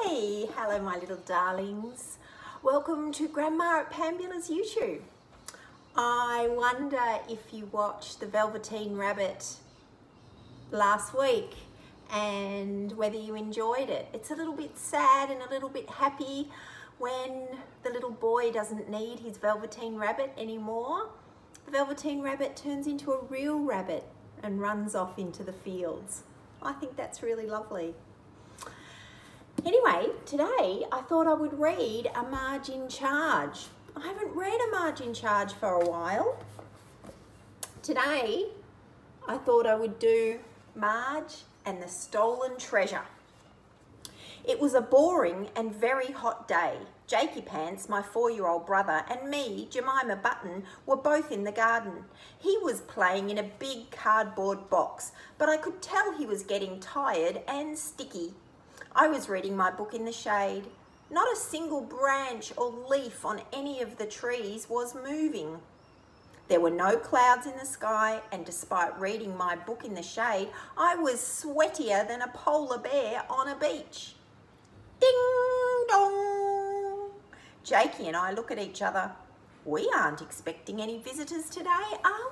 Hi, hello my little darlings. Welcome to Grandma at Pambula's YouTube. I wonder if you watched the Velveteen Rabbit last week and whether you enjoyed it. It's a little bit sad and a little bit happy when the little boy doesn't need his Velveteen Rabbit anymore. The Velveteen Rabbit turns into a real rabbit and runs off into the fields. I think that's really lovely. Anyway, today I thought I would read a Marge in Charge. I haven't read a Marge in Charge for a while. Today I thought I would do Marge and the Stolen Treasure. It was a boring and very hot day. Jakey Pants, my 4-year-old brother, and me, Jemima Button, were both in the garden. He was playing in a big cardboard box, but I could tell he was getting tired and sticky. I was reading my book in the shade. Not a single branch or leaf on any of the trees was moving. There were no clouds in the sky, and despite reading my book in the shade, I was sweatier than a polar bear on a beach. Ding dong! Jakey and I look at each other. We aren't expecting any visitors today, are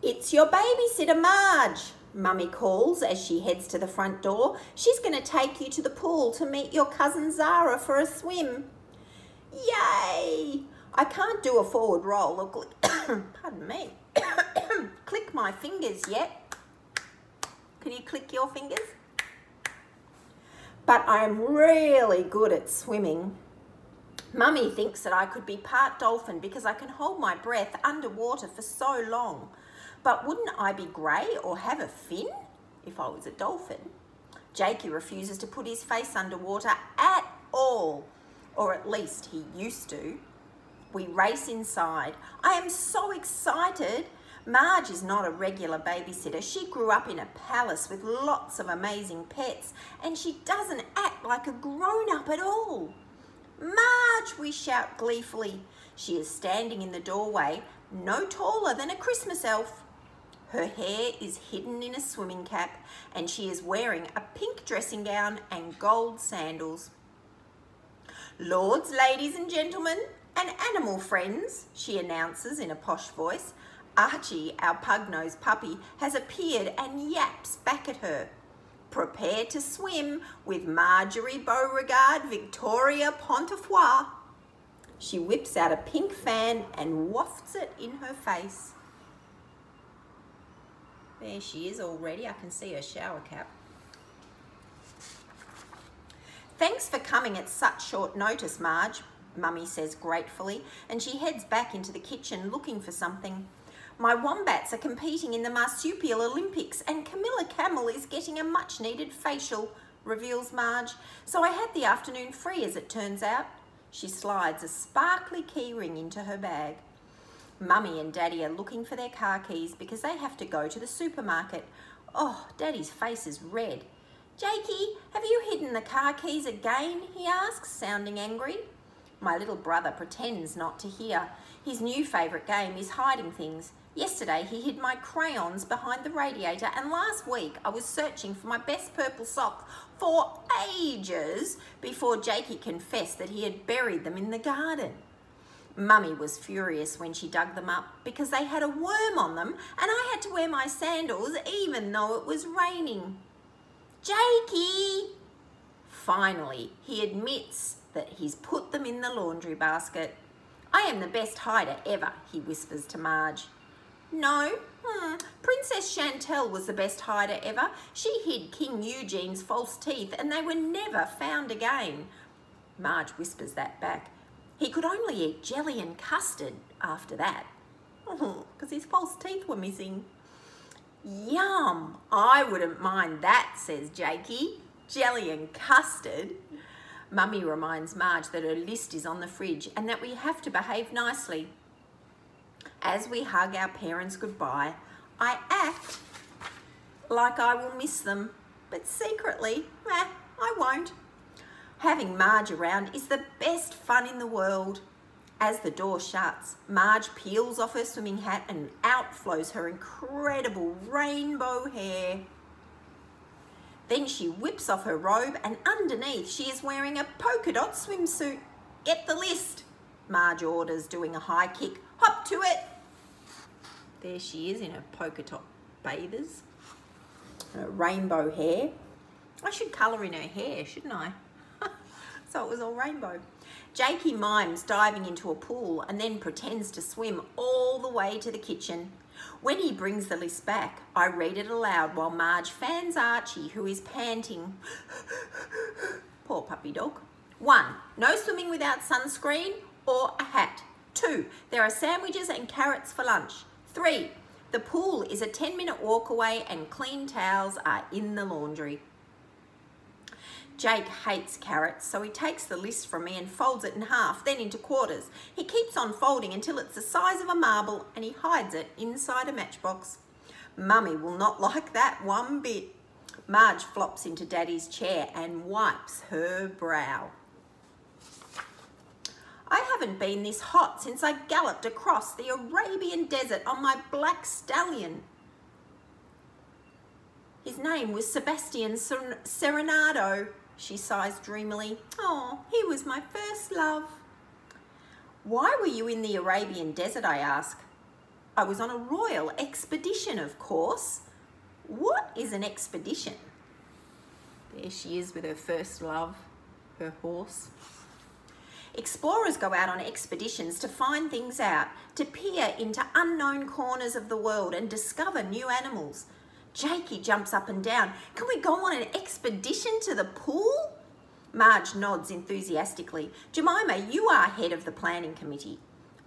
we? It's your babysitter, Marge, Mummy calls as she heads to the front door. She's going to take you to the pool to meet your cousin Zara for a swim. Yay! I can't do a forward roll or pardon me, click my fingers yet. Can you click your fingers? But I'm really good at swimming. Mummy thinks that I could be part dolphin because I can hold my breath underwater for so long. But wouldn't I be grey or have a fin if I was a dolphin? Jakey refuses to put his face underwater at all, or at least he used to. We race inside. I am so excited. Marge is not a regular babysitter. She grew up in a palace with lots of amazing pets, and she doesn't act like a grown-up at all. Marge, we shout gleefully. She is standing in the doorway, no taller than a Christmas elf. Her hair is hidden in a swimming cap, and she is wearing a pink dressing gown and gold sandals. Lords, ladies and gentlemen, and animal friends, she announces in a posh voice. Archie, our pug-nosed puppy, has appeared and yaps back at her. Prepare to swim with Marjorie Beauregard Victoria Pontefoy. She whips out a pink fan and wafts it in her face. There she is already. I can see her shower cap. Thanks for coming at such short notice, Marge, Mummy says gratefully, and she heads back into the kitchen looking for something. My wombats are competing in the Marsupial Olympics and Camilla Camel is getting a much-needed facial, reveals Marge. So I had the afternoon free, as it turns out. She slides a sparkly key ring into her bag. Mummy and Daddy are looking for their car keys because they have to go to the supermarket. Oh, Daddy's face is red. Jakey, have you hidden the car keys again? He asks, sounding angry. My little brother pretends not to hear. His new favourite game is hiding things. Yesterday he hid my crayons behind the radiator, and last week I was searching for my best purple sock for ages before Jakey confessed that he had buried them in the garden. Mummy was furious when she dug them up because they had a worm on them and I had to wear my sandals even though it was raining. Jakey! Finally, he admits that he's put them in the laundry basket. I am the best hider ever, he whispers to Marge. No, Princess Chantal was the best hider ever. She hid King Eugene's false teeth and they were never found again. Marge whispers that back. He could only eat jelly and custard after that, because his false teeth were missing. Yum! I wouldn't mind that, says Jakey. Jelly and custard. Mummy reminds Marge that her list is on the fridge and that we have to behave nicely. As we hug our parents goodbye, I act like I will miss them, but secretly, I won't. Having Marge around is the best fun in the world. As the door shuts, Marge peels off her swimming hat and out flows her incredible rainbow hair. Then she whips off her robe and underneath she is wearing a polka dot swimsuit. Get the list, Marge orders, doing a high kick. Hop to it. There she is in her polka dot bathers. Her rainbow hair. I should colour in her hair, shouldn't I? So it was all rainbow. Jakey mimes diving into a pool and then pretends to swim all the way to the kitchen. When he brings the list back, I read it aloud while Marge fans Archie, who is panting. Poor puppy dog. 1. No swimming without sunscreen or a hat. 2. There are sandwiches and carrots for lunch. 3. The pool is a 10-minute walk away and clean towels are in the laundry. Jake hates carrots, so he takes the list from me and folds it in half, then into quarters. He keeps on folding until it's the size of a marble and he hides it inside a matchbox. Mummy will not like that one bit. Marge flops into Daddy's chair and wipes her brow. I haven't been this hot since I galloped across the Arabian desert on my black stallion. His name was Sebastian Serenado, she sighs dreamily. Oh, he was my first love. Why were you in the Arabian desert, I ask. I was on a royal expedition, of course. What is an expedition? There she is with her first love, her horse. Explorers go out on expeditions to find things out, to peer into unknown corners of the world and discover new animals. Jakey jumps up and down. Can we go on an expedition to the pool? Marge nods enthusiastically. Jemima, you are head of the planning committee.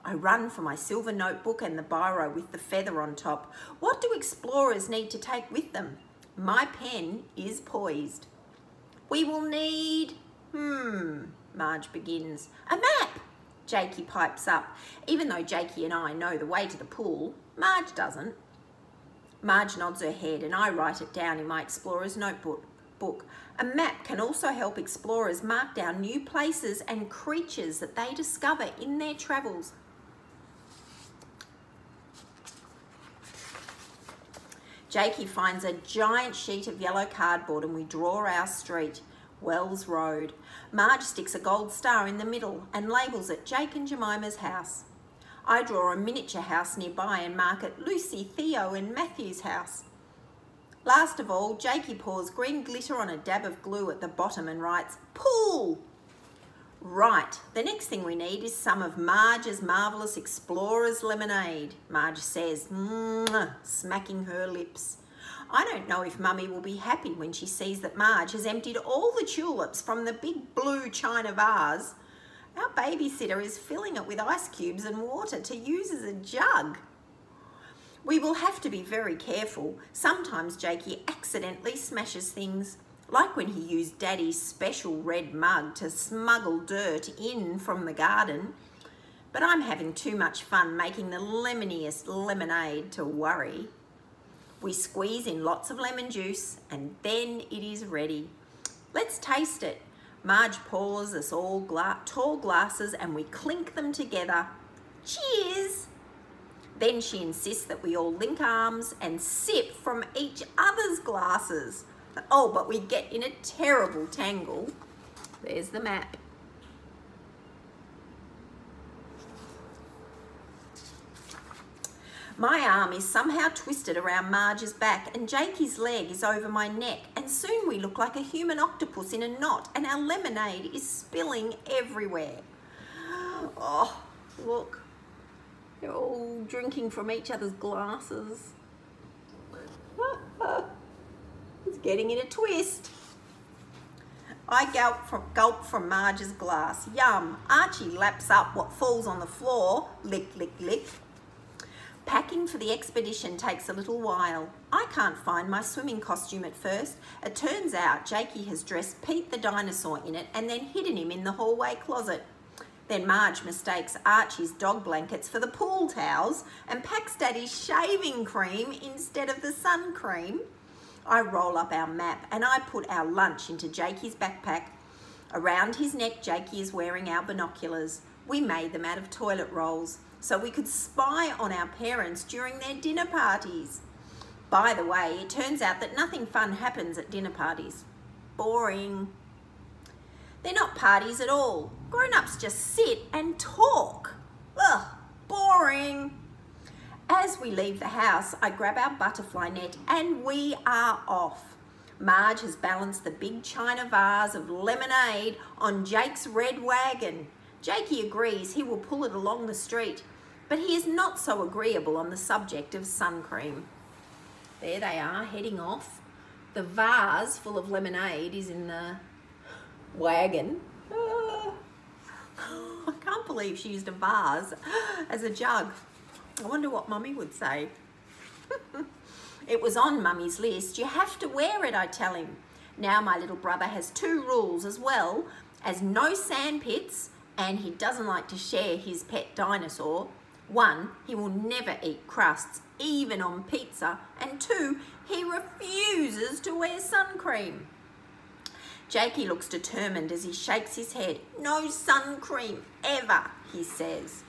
I run for my silver notebook and the biro with the feather on top. What do explorers need to take with them? My pen is poised. We will need... Marge begins. A map! Jakey pipes up. Even though Jakey and I know the way to the pool, Marge doesn't. Marge nods her head and I write it down in my explorer's notebook. A map can also help explorers mark down new places and creatures that they discover in their travels. Jakey finds a giant sheet of yellow cardboard and we draw our street, Wells Road. Marge sticks a gold star in the middle and labels it Jake and Jemima's house. I draw a miniature house nearby and mark it Lucy, Theo and Matthew's house. Last of all, Jakey pours green glitter on a dab of glue at the bottom and writes, Pool! Right, the next thing we need is some of Marge's marvellous explorer's lemonade, Marge says, smacking her lips. I don't know if Mummy will be happy when she sees that Marge has emptied all the tulips from the big blue china vase. Our babysitter is filling it with ice cubes and water to use as a jug. We will have to be very careful. Sometimes Jakey accidentally smashes things, like when he used Daddy's special red mug to smuggle dirt in from the garden. But I'm having too much fun making the lemoniest lemonade to worry. We squeeze in lots of lemon juice and then it is ready. Let's taste it. Marge pours us all tall glasses and we clink them together. Cheers! Then she insists that we all link arms and sip from each other's glasses. Oh, but we get in a terrible tangle. There's the map. My arm is somehow twisted around Marge's back and Jakey's leg is over my neck and soon we look like a human octopus in a knot and our lemonade is spilling everywhere. Oh, look. They're all drinking from each other's glasses. It's getting in a twist. I gulp from Marge's glass. Yum. Archie laps up what falls on the floor. Lick, lick, lick. Packing for the expedition takes a little while. I can't find my swimming costume at first. It turns out Jakey has dressed Pete the dinosaur in it and then hidden him in the hallway closet. Then Marge mistakes Archie's dog blankets for the pool towels and packs Daddy's shaving cream instead of the sun cream. I roll up our map and I put our lunch into Jakey's backpack. Around his neck, Jakey is wearing our binoculars. We made them out of toilet rolls so we could spy on our parents during their dinner parties. By the way, it turns out that nothing fun happens at dinner parties. Boring. They're not parties at all. Grown-ups just sit and talk. Ugh, boring. As we leave the house, I grab our butterfly net and we are off. Marge has balanced the big china vase of lemonade on Jake's red wagon. Jakey agrees he will pull it along the street, but he is not so agreeable on the subject of sun cream. There they are, heading off. The vase full of lemonade is in the wagon. I can't believe she used a vase as a jug. I wonder what Mummy would say. It was on Mummy's list. You have to wear it, I tell him. Now my little brother has 2 rules as well as no sand pits, and he doesn't like to share his pet dinosaur. 1, he will never eat crusts, even on pizza. And 2, he refuses to wear sun cream. Jakey looks determined as he shakes his head. No sun cream, ever, he says.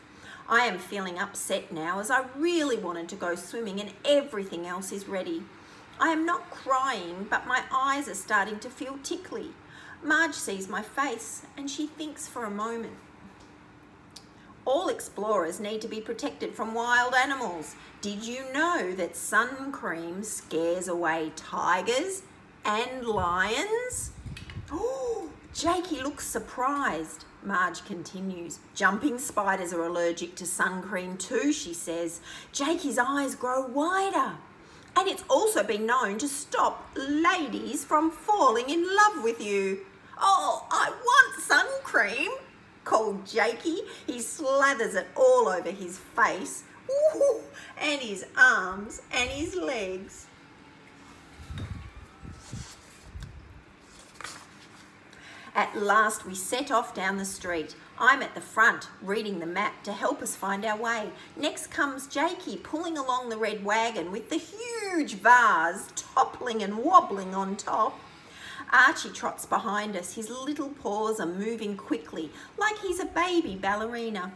I am feeling upset now as I really wanted to go swimming and everything else is ready. I am not crying, but my eyes are starting to feel tickly. Marge sees my face and she thinks for a moment. All explorers need to be protected from wild animals. Did you know that sun cream scares away tigers and lions? Oh, Jakey looks surprised. Marge continues. Jumping spiders are allergic to sun cream too, she says. Jakey's eyes grow wider. And it's also been known to stop ladies from falling in love with you. Oh, I want sun cream, called Jakey. He slathers it all over his face, ooh, and his arms and his legs. At last we set off down the street. I'm at the front reading the map to help us find our way. Next comes Jakey pulling along the red wagon with the huge vase toppling and wobbling on top. Archie trots behind us. His little paws are moving quickly like he's a baby ballerina.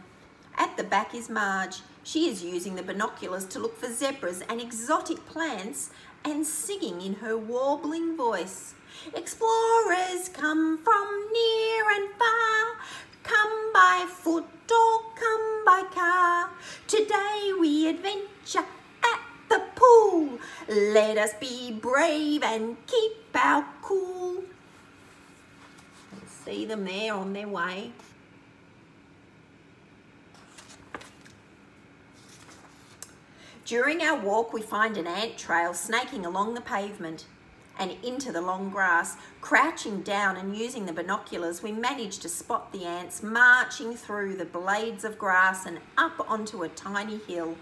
At the back is Marge. She is using the binoculars to look for zebras and exotic plants and singing in her warbling voice. Explorers come from near and far, come by foot or come by car. Today we adventure at the pool. Let us be brave and keep our cool. See them there on their way. During our walk, we find an ant trail snaking along the pavement and into the long grass. Crouching down and using the binoculars, we manage to spot the ants marching through the blades of grass and up onto a tiny hill.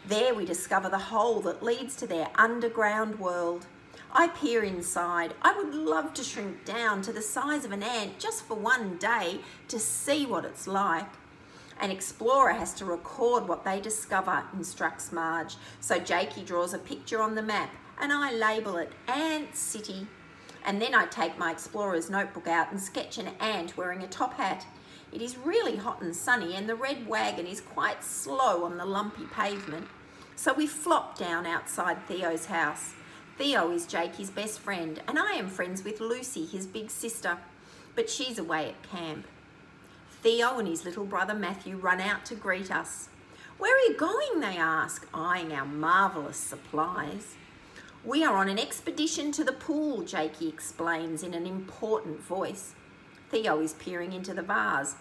There we discover the hole that leads to their underground world. I peer inside. I would love to shrink down to the size of an ant just for one day to see what it's like. An explorer has to record what they discover, instructs Marge. So Jakey draws a picture on the map and I label it Ant City. And then I take my explorer's notebook out and sketch an ant wearing a top hat. It is really hot and sunny and the red wagon is quite slow on the lumpy pavement. So we flop down outside Theo's house. Theo is Jakey's best friend and I am friends with Lucy, his big sister, but she's away at camp. Theo and his little brother Matthew run out to greet us. Where are you going, they ask, eyeing our marvellous supplies. We are on an expedition to the pool, Jakey explains in an important voice. Theo is peering into the vase.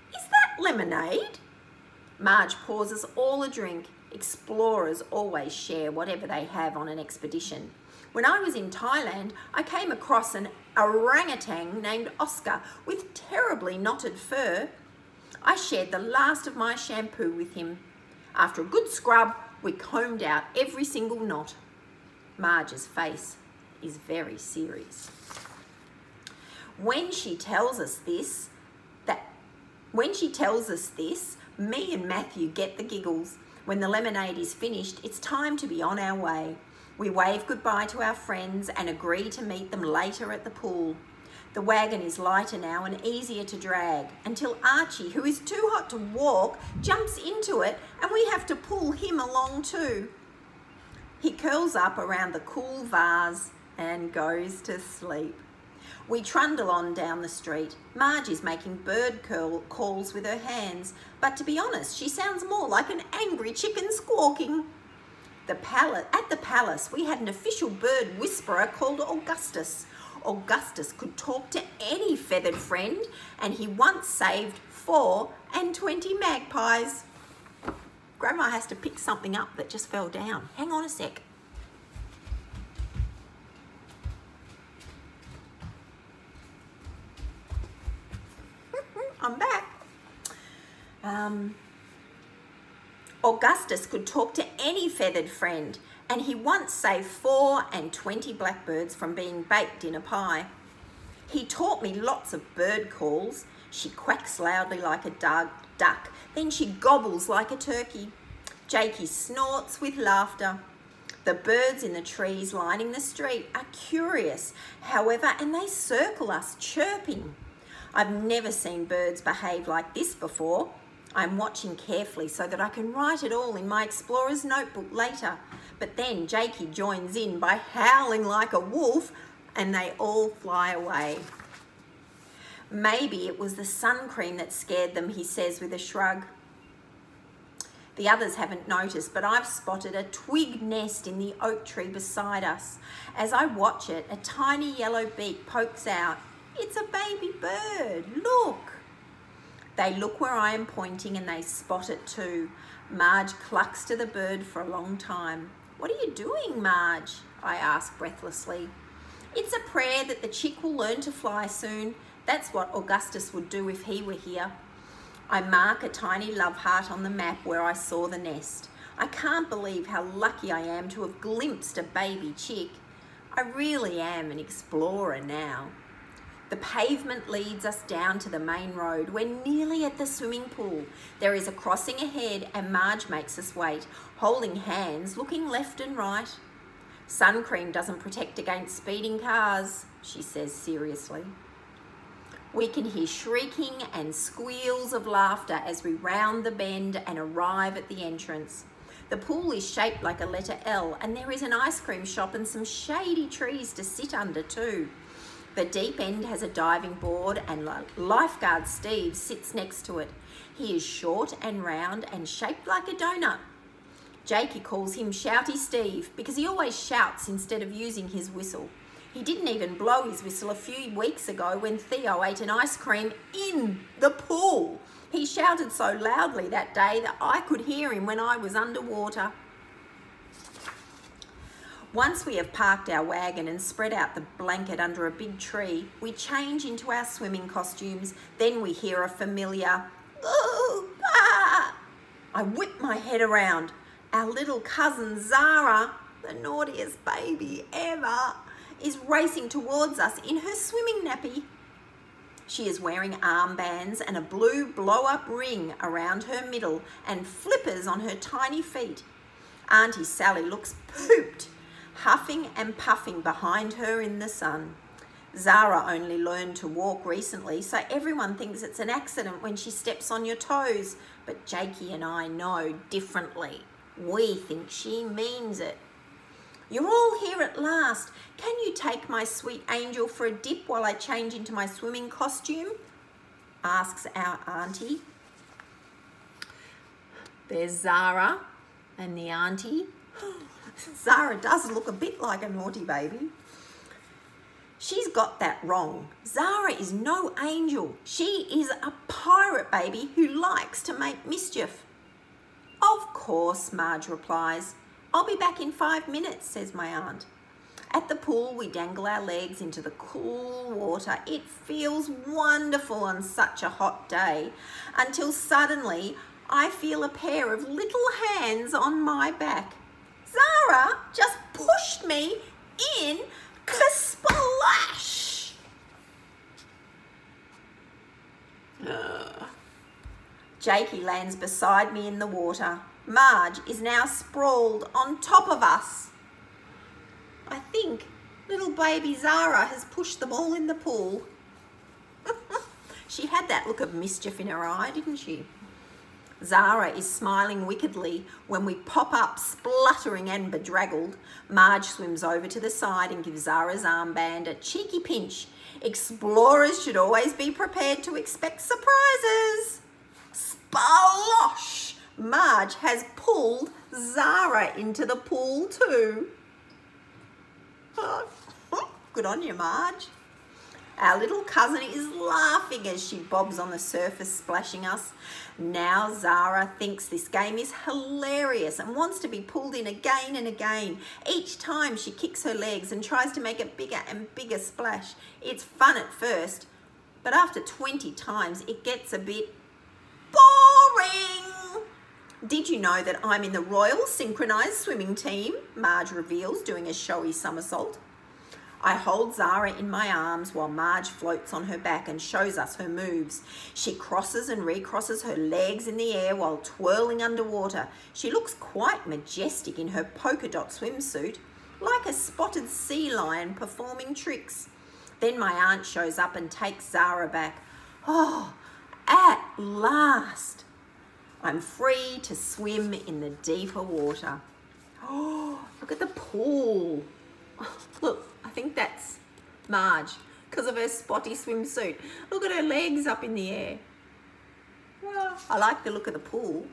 Is that lemonade? Marge pours us all a drink. Explorers always share whatever they have on an expedition. When I was in Thailand, I came across an orangutan named Oscar with terribly knotted fur. I shared the last of my shampoo with him. After a good scrub, we combed out every single knot. Marge's face is very serious. When she tells us this, me and Matthew get the giggles. When the lemonade is finished, it's time to be on our way. We wave goodbye to our friends and agree to meet them later at the pool. The wagon is lighter now and easier to drag until Archie, who is too hot to walk, jumps into it and we have to pull him along too. He curls up around the cool vase and goes to sleep. We trundle on down the street. Marge is making bird calls with her hands, but to be honest, she sounds more like an angry chicken squawking. At the palace, we had an official bird whisperer called Augustus. Augustus could talk to any feathered friend, and he once saved 24 magpies. Grandma has to pick something up that just fell down. Hang on a sec. I'm back. Augustus could talk to any feathered friend, and he once saved 24 blackbirds from being baked in a pie. He taught me lots of bird calls. She quacks loudly like a duck, then she gobbles like a turkey. Jakey snorts with laughter. The birds in the trees lining the street are curious, however, and they circle us, chirping. I've never seen birds behave like this before. I'm watching carefully so that I can write it all in my explorer's notebook later. But then Jakey joins in by howling like a wolf, and they all fly away. Maybe it was the sun cream that scared them, he says with a shrug. The others haven't noticed, but I've spotted a twig nest in the oak tree beside us. As I watch it, a tiny yellow beak pokes out. It's a baby bird, look. They look where I am pointing and they spot it too. Marge clucks to the bird for a long time. What are you doing, Marge? I ask breathlessly. It's a prayer that the chick will learn to fly soon. That's what Augustus would do if he were here. I mark a tiny love heart on the map where I saw the nest. I can't believe how lucky I am to have glimpsed a baby chick. I really am an explorer now. The pavement leads us down to the main road. We're nearly at the swimming pool. There is a crossing ahead and Marge makes us wait, holding hands, looking left and right. Sun cream doesn't protect against speeding cars, she says seriously. We can hear shrieking and squeals of laughter as we round the bend and arrive at the entrance. The pool is shaped like a letter L, and there is an ice cream shop and some shady trees to sit under too. The deep end has a diving board and lifeguard Steve sits next to it. He is short and round and shaped like a donut. Jakey calls him Shouty Steve because he always shouts instead of using his whistle. He didn't even blow his whistle a few weeks ago when Theo ate an ice cream in the pool. He shouted so loudly that day that I could hear him when I was underwater. Once we have parked our wagon and spread out the blanket under a big tree, we change into our swimming costumes. Then we hear a familiar, "Ooh, ah!" I whip my head around. Our little cousin Zara, the naughtiest baby ever, is racing towards us in her swimming nappy. She is wearing armbands and a blue blow-up ring around her middle and flippers on her tiny feet. Auntie Sally looks pooped, huffing and puffing behind her in the sun. Zara only learned to walk recently, so everyone thinks it's an accident when she steps on your toes, but Jakey and I know differently. We think she means it. You're all here at last. Can you take my sweet angel for a dip while I change into my swimming costume? Asks our auntie. There's Zara and the auntie. Zara does look a bit like a naughty baby. She's got that wrong. Zara is no angel. She is a pirate baby who likes to make mischief. Of course, Marge replies. I'll be back in 5 minutes, says my aunt. At the pool, we dangle our legs into the cool water. It feels wonderful on such a hot day, until suddenly I feel a pair of little hands on my back. Zara just pushed me in splash. Jakey lands beside me in the water. Marge is now sprawled on top of us. I think little baby Zara has pushed them all in the pool. She had that look of mischief in her eye, didn't she? Zara is smiling wickedly when we pop up spluttering and bedraggled. Marge swims over to the side and gives Zara's armband a cheeky pinch. Explorers should always be prepared to expect surprises. Splosh! Marge has pulled Zara into the pool too. Good on you, Marge. Our little cousin is laughing as she bobs on the surface, splashing us. Now Zara thinks this game is hilarious and wants to be pulled in again and again. Each time she kicks her legs and tries to make a bigger and bigger splash. It's fun at first, but after 20 times it gets a bit boring. Did you know that I'm in the Royal Synchronised Swimming Team? Marge reveals, doing a showy somersault. I hold Zara in my arms while Marge floats on her back and shows us her moves. She crosses and recrosses her legs in the air while twirling underwater. She looks quite majestic in her polka dot swimsuit, like a spotted sea lion performing tricks. Then my aunt shows up and takes Zara back. Oh, at last! I'm free to swim in the deeper water. Oh, look at the pool. Look, I think that's Marge because of her spotty swimsuit. Look at her legs up in the air. Well, I like the look of the pool.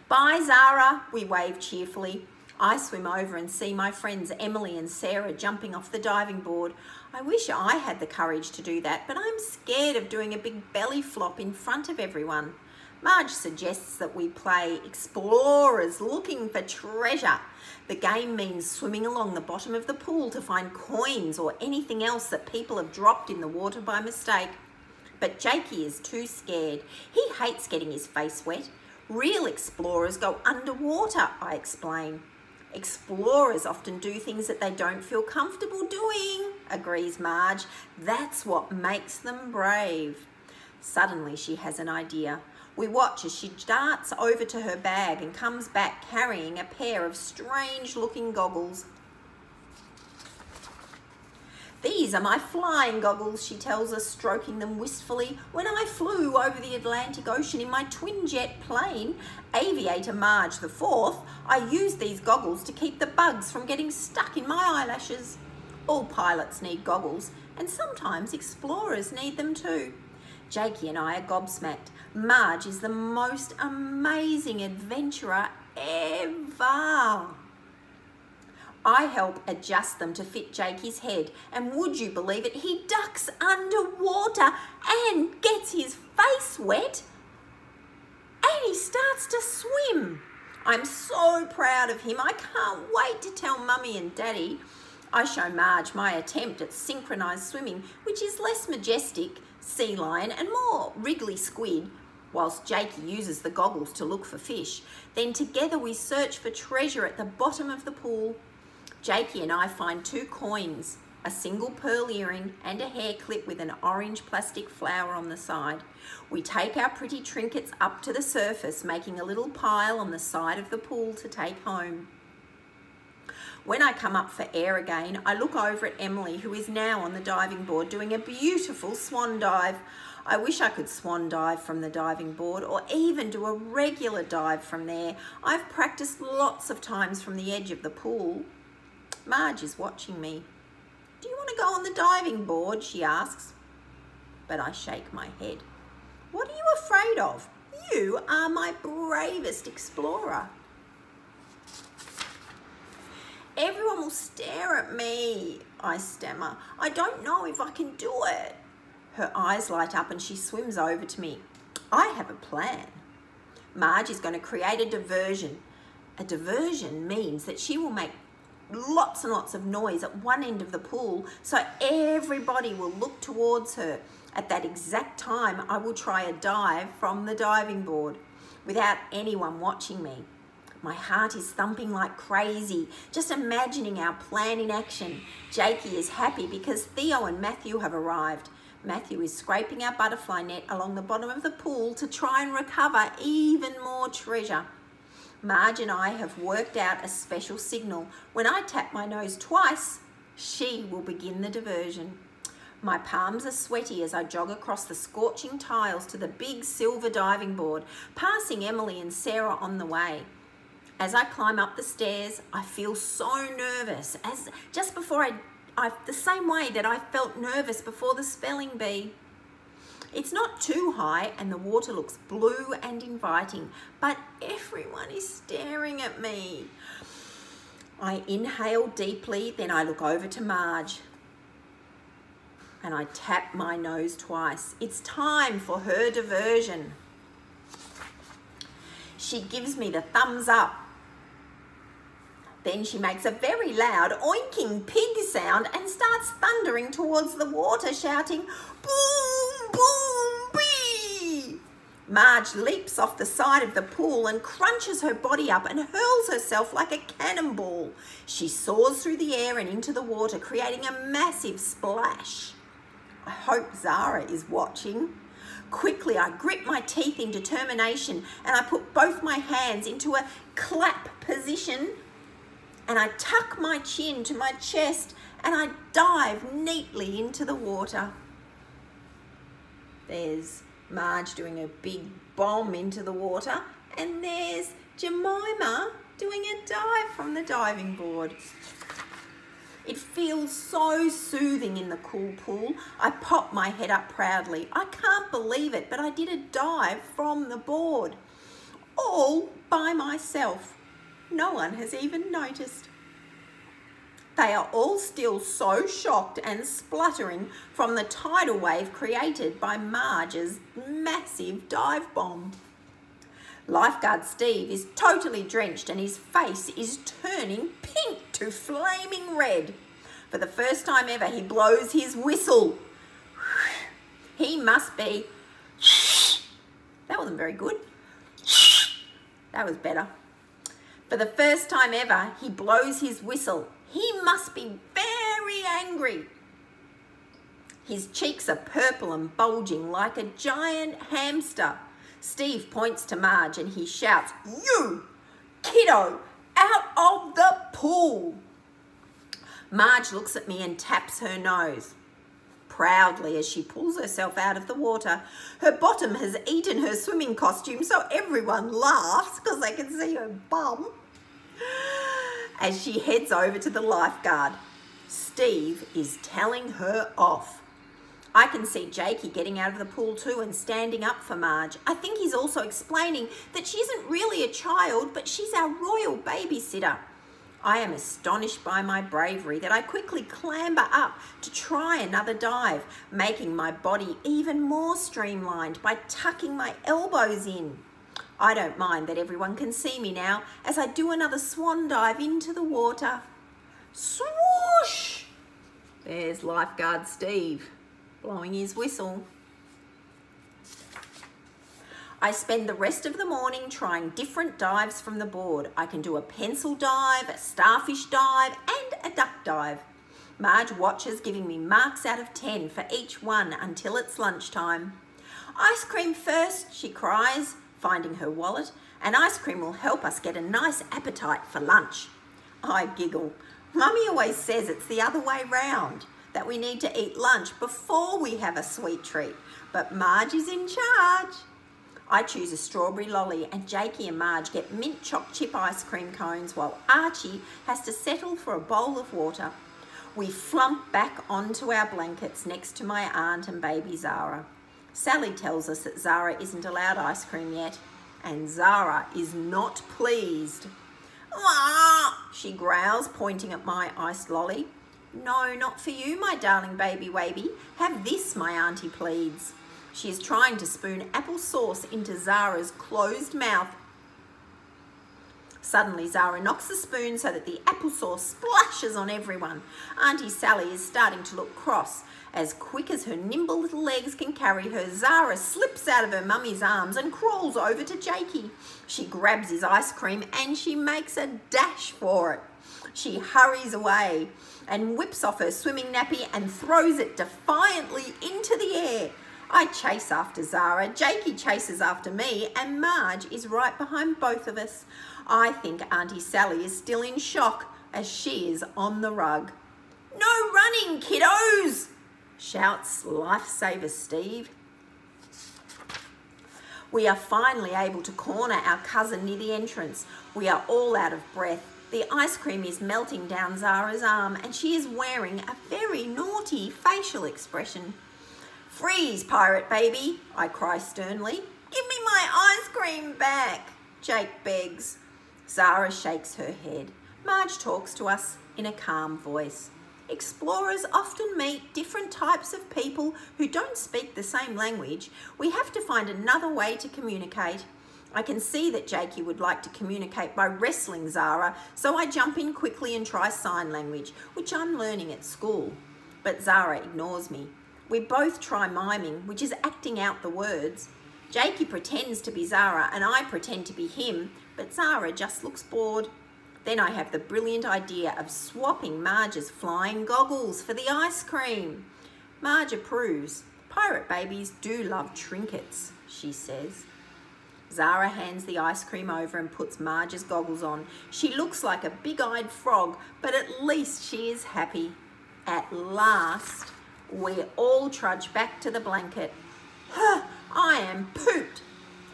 Bye, Zara, we wave cheerfully. I swim over and see my friends Emily and Sarah jumping off the diving board. I wish I had the courage to do that, but I'm scared of doing a big belly flop in front of everyone. Marge suggests that we play Explorers Looking for Treasure. The game means swimming along the bottom of the pool to find coins or anything else that people have dropped in the water by mistake. But Jakey is too scared. He hates getting his face wet. Real explorers go underwater, I explain. Explorers often do things that they don't feel comfortable doing, agrees Marge. That's what makes them brave. Suddenly she has an idea. We watch as she darts over to her bag and comes back carrying a pair of strange-looking goggles. These are my flying goggles, she tells us, stroking them wistfully. When I flew over the Atlantic Ocean in my twin-jet plane, Aviator Marge the Fourth, I used these goggles to keep the bugs from getting stuck in my eyelashes. All pilots need goggles, and sometimes explorers need them too. Jakey and I are gobsmacked. Marge is the most amazing adventurer ever. I help adjust them to fit Jakey's head, and would you believe it, he ducks underwater and gets his face wet, and he starts to swim. I'm so proud of him. I can't wait to tell Mummy and Daddy. I show Marge my attempt at synchronised swimming, which is less majestic, sea lion, and more wriggly squid, whilst Jakey uses the goggles to look for fish. Then together we search for treasure at the bottom of the pool. Jakey and I find 2 coins, a single pearl earring and a hair clip with an orange plastic flower on the side. We take our pretty trinkets up to the surface, making a little pile on the side of the pool to take home. When I come up for air again, I look over at Emily, who is now on the diving board doing a beautiful swan dive. I wish I could swan dive from the diving board or even do a regular dive from there. I've practiced lots of times from the edge of the pool. Marge is watching me. Do you want to go on the diving board? She asks. But I shake my head. What are you afraid of? You are my bravest explorer. Everyone will stare at me, I stammer. I don't know if I can do it. Her eyes light up and she swims over to me. I have a plan. Marge is going to create a diversion. A diversion means that she will make lots and lots of noise at one end of the pool so everybody will look towards her. At that exact time, I will try a dive from the diving board without anyone watching me. My heart is thumping like crazy, just imagining our plan in action. Jakey is happy because Theo and Matthew have arrived. Matthew is scraping our butterfly net along the bottom of the pool to try and recover even more treasure. Marge and I have worked out a special signal. When I tap my nose twice, she will begin the diversion. My palms are sweaty as I jog across the scorching tiles to the big silver diving board, passing Emily and Sarah on the way. As I climb up the stairs, I feel so nervous, as just before the same way that I felt nervous before the spelling bee. It's not too high and the water looks blue and inviting, but everyone is staring at me. I inhale deeply, then I look over to Marge and I tap my nose twice. It's time for her diversion. She gives me the thumbs up. Then she makes a very loud oinking pig sound and starts thundering towards the water, shouting, "Boom, boom, bee!" Marge leaps off the side of the pool and crunches her body up and hurls herself like a cannonball. She soars through the air and into the water, creating a massive splash. I hope Zara is watching. Quickly, I grip my teeth in determination and I put both my hands into a clap position and I tuck my chin to my chest and I dive neatly into the water. There's Marge doing a big bomb into the water, and there's Jemima doing a dive from the diving board. It feels so soothing in the cool pool. I pop my head up proudly. I can't believe it, but I did a dive from the board, all by myself. No one has even noticed. They are all still so shocked and spluttering from the tidal wave created by Marge's massive dive bomb. Lifeguard Steve is totally drenched and his face is turning pink to flaming red. For the first time ever, he blows his whistle. He must be... That wasn't very good. That was better. For the first time ever, he blows his whistle. He must be very angry. His cheeks are purple and bulging like a giant hamster. Steve points to Marge and he shouts, "You, kiddo, out of the pool!" Marge looks at me and taps her nose proudly as she pulls herself out of the water. Her bottom has eaten her swimming costume, so everyone laughs because they can see her bum. As she heads over to the lifeguard, Steve is telling her off. I can see Jakey getting out of the pool too and standing up for Marge. I think he's also explaining that she isn't really a child, but she's our royal babysitter. I am astonished by my bravery that I quickly clamber up to try another dive, making my body even more streamlined by tucking my elbows in. I don't mind that everyone can see me now as I do another swan dive into the water. Swoosh! There's Lifeguard Steve blowing his whistle. I spend the rest of the morning trying different dives from the board. I can do a pencil dive, a starfish dive, and a duck dive. Marge watches, giving me marks out of 10 for each one until it's lunchtime. "Ice cream first," she cries, finding her wallet, "and ice cream will help us get a nice appetite for lunch." I giggle. Mummy always says it's the other way round, that we need to eat lunch before we have a sweet treat, but Marge is in charge. I choose a strawberry lolly and Jakey and Marge get mint choc chip ice cream cones while Archie has to settle for a bowl of water. We flump back onto our blankets next to my aunt and baby Zara. Sally tells us that Zara isn't allowed ice cream yet, and Zara is not pleased. "Ah!" she growls, pointing at my iced lolly. "No, not for you, my darling baby wavy. Have this," my auntie pleads. She is trying to spoon apple sauce into Zara's closed mouth. Suddenly, Zara knocks the spoon so that the applesauce splashes on everyone. Auntie Sally is starting to look cross. As quick as her nimble little legs can carry her, Zara slips out of her mummy's arms and crawls over to Jakey. She grabs his ice cream and she makes a dash for it. She hurries away and whips off her swimming nappy and throws it defiantly into the air. I chase after Zara, Jakey chases after me, and Marge is right behind both of us. I think Auntie Sally is still in shock as she is on the rug. "No running, kiddos!" shouts Lifesaver Steve. We are finally able to corner our cousin near the entrance. We are all out of breath. The ice cream is melting down Zara's arm and she is wearing a very naughty facial expression. "Freeze, pirate baby," I cry sternly. "Give me my ice cream back," Jake begs. Zara shakes her head. Marge talks to us in a calm voice. Explorers often meet different types of people who don't speak the same language. We have to find another way to communicate. I can see that Jakey would like to communicate by wrestling Zara, so I jump in quickly and try sign language, which I'm learning at school. But Zara ignores me. We both try miming, which is acting out the words. Jakey pretends to be Zara and I pretend to be him, but Zara just looks bored. Then I have the brilliant idea of swapping Marge's flying goggles for the ice cream. Marge approves. "Pirate babies do love trinkets," she says. Zara hands the ice cream over and puts Marge's goggles on. She looks like a big-eyed frog, but at least she is happy. At last, we all trudge back to the blanket. I am pooped.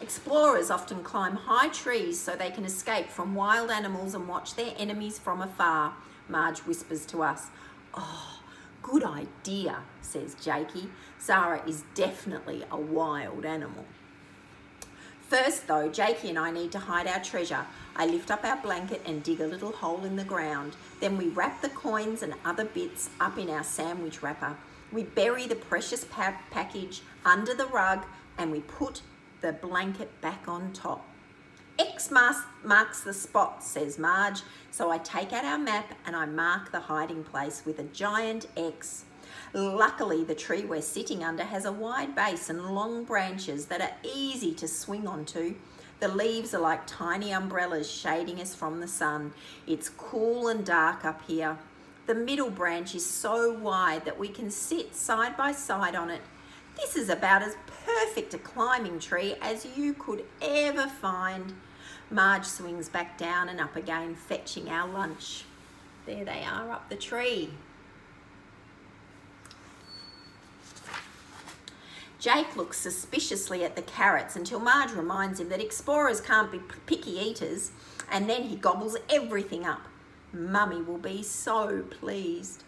Explorers often climb high trees so they can escape from wild animals and watch their enemies from afar, Marge whispers to us. "Oh, good idea," says Jakey. Zara is definitely a wild animal. First though, Jakey and I need to hide our treasure. I lift up our blanket and dig a little hole in the ground. Then we wrap the coins and other bits up in our sandwich wrapper. We bury the precious package under the rug and we put the blanket back on top. "X marks the spot," says Marge. So I take out our map and I mark the hiding place with a giant X. Luckily, the tree we're sitting under has a wide base and long branches that are easy to swing onto. The leaves are like tiny umbrellas shading us from the sun. It's cool and dark up here. The middle branch is so wide that we can sit side by side on it. This is about as perfect a climbing tree as you could ever find. Marge swings back down and up again, fetching our lunch. There they are up the tree. Jake looks suspiciously at the carrots until Marge reminds him that explorers can't be picky eaters, and then he gobbles everything up. Mummy will be so pleased.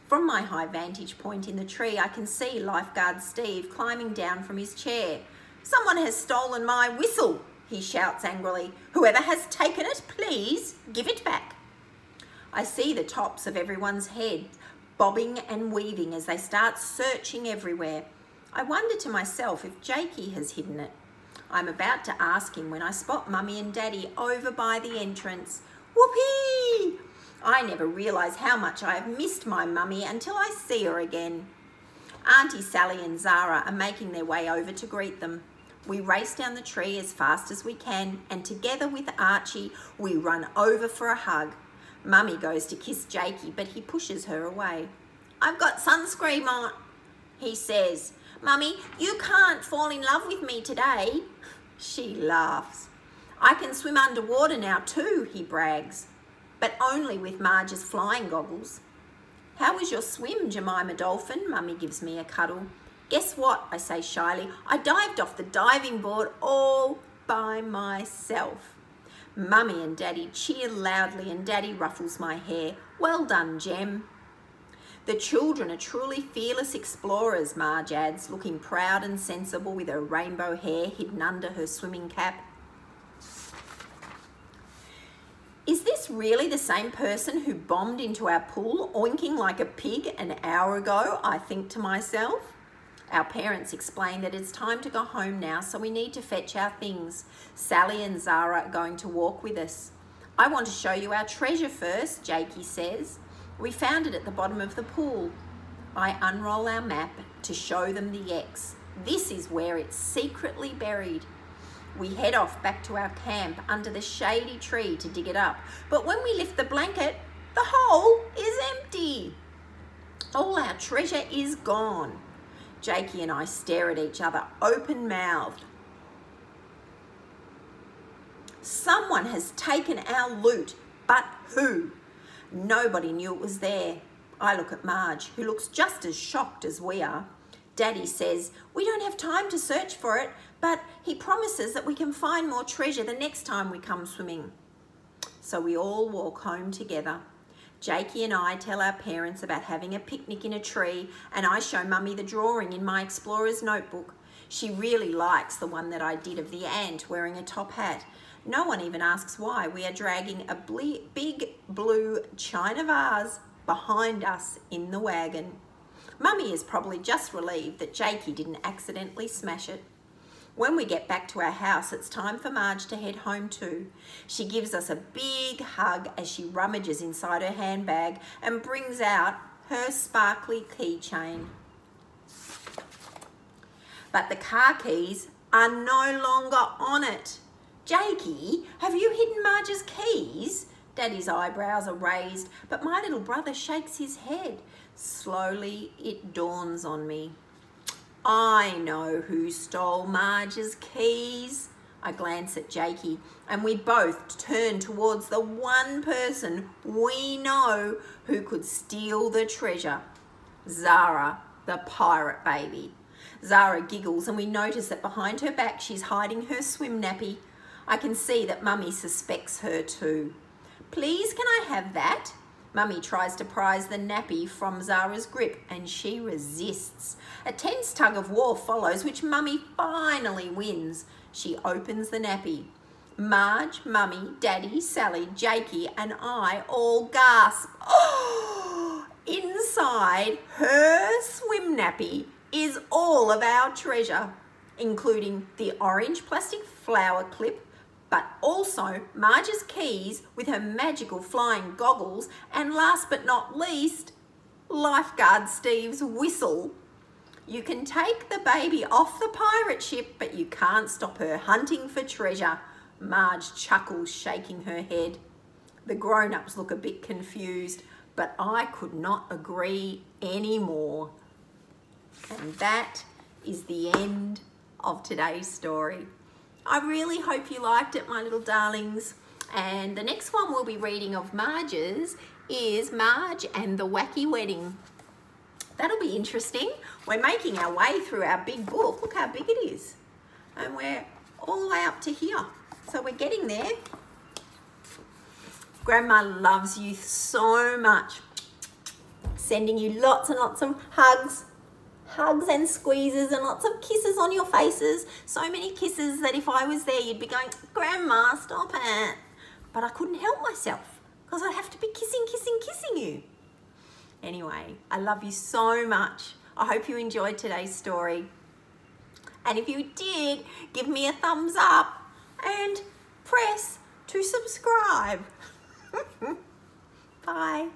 From my high vantage point in the tree, I can see Lifeguard Steve climbing down from his chair. "Someone has stolen my whistle," he shouts angrily. "Whoever has taken it, please give it back." I see the tops of everyone's heads bobbing and weaving as they start searching everywhere. I wonder to myself if Jakey has hidden it. I'm about to ask him when I spot Mummy and Daddy over by the entrance. Whoopee! I never realise how much I have missed my mummy until I see her again. Auntie Sally and Zara are making their way over to greet them. We race down the tree as fast as we can, and together with Archie, we run over for a hug. Mummy goes to kiss Jakey, but he pushes her away. "I've got sunscreen on," he says. "Mummy, you can't fall in love with me today." She laughs. "I can swim underwater now too," he brags, but only with Marge's flying goggles. "How was your swim, Jemima Dolphin?" Mummy gives me a cuddle. "Guess what?" I say shyly. "I dived off the diving board all by myself." Mummy and Daddy cheer loudly and Daddy ruffles my hair. "Well done, Jem." "The children are truly fearless explorers," Marge adds, looking proud and sensible with her rainbow hair hidden under her swimming cap. Is this really the same person who bombed into our pool, oinking like a pig an hour ago? I think to myself. Our parents explain that it's time to go home now, so we need to fetch our things. Sally and Zara are going to walk with us. "I want to show you our treasure first," Jakey says. "We found it at the bottom of the pool." I unroll our map to show them the X. This is where it's secretly buried. We head off back to our camp under the shady tree to dig it up. But when we lift the blanket, the hole is empty. All our treasure is gone. Jakey and I stare at each other, open-mouthed. Someone has taken our loot, but who? Nobody knew it was there. I look at Marge, who looks just as shocked as we are. Daddy says, we don't have time to search for it, but he promises that we can find more treasure the next time we come swimming. So we all walk home together. Jakey and I tell our parents about having a picnic in a tree, and I show Mummy the drawing in my explorer's notebook. She really likes the one that I did of the ant wearing a top hat. No one even asks why we are dragging a big blue china vase behind us in the wagon. Mummy is probably just relieved that Jakey didn't accidentally smash it. When we get back to our house, it's time for Marge to head home too. She gives us a big hug as she rummages inside her handbag and brings out her sparkly keychain. But the car keys are no longer on it. Jakey, have you hidden Marge's keys? Daddy's eyebrows are raised, but my little brother shakes his head. Slowly, it dawns on me. I know who stole Marge's keys. I glance at Jakey, and we both turn towards the one person we know who could steal the treasure. Zara, the pirate baby. Zara giggles, and we notice that behind her back she's hiding her swim nappy. I can see that Mummy suspects her too. Please, can I have that? Mummy tries to prise the nappy from Zara's grip, and she resists. A tense tug of war follows, which Mummy finally wins. She opens the nappy. Marge, Mummy, Daddy, Sally, Jakey, and I all gasp. Oh! Inside her swim nappy is all of our treasure, including the orange plastic flower clip, but also Marge's keys with her magical flying goggles, and last but not least, Lifeguard Steve's whistle. You can take the baby off the pirate ship, but you can't stop her hunting for treasure. Marge chuckles, shaking her head. The grown-ups look a bit confused, but I could not agree anymore. And that is the end of today's story. I really hope you liked it, my little darlings. And the next one we'll be reading of Marge's is Marge and the Wacky Wedding. That'll be interesting. We're making our way through our big book. Look how big it is. And we're all the way up to here. So we're getting there. Grandma loves you so much. Sending you lots and lots of hugs and squeezes and lots of kisses on your faces. So many kisses that if I was there, you'd be going, Grandma, stop it. But I couldn't help myself because I'd have to be kissing you. Anyway, I love you so much. I hope you enjoyed today's story. And if you did, give me a thumbs up and press to subscribe. Bye.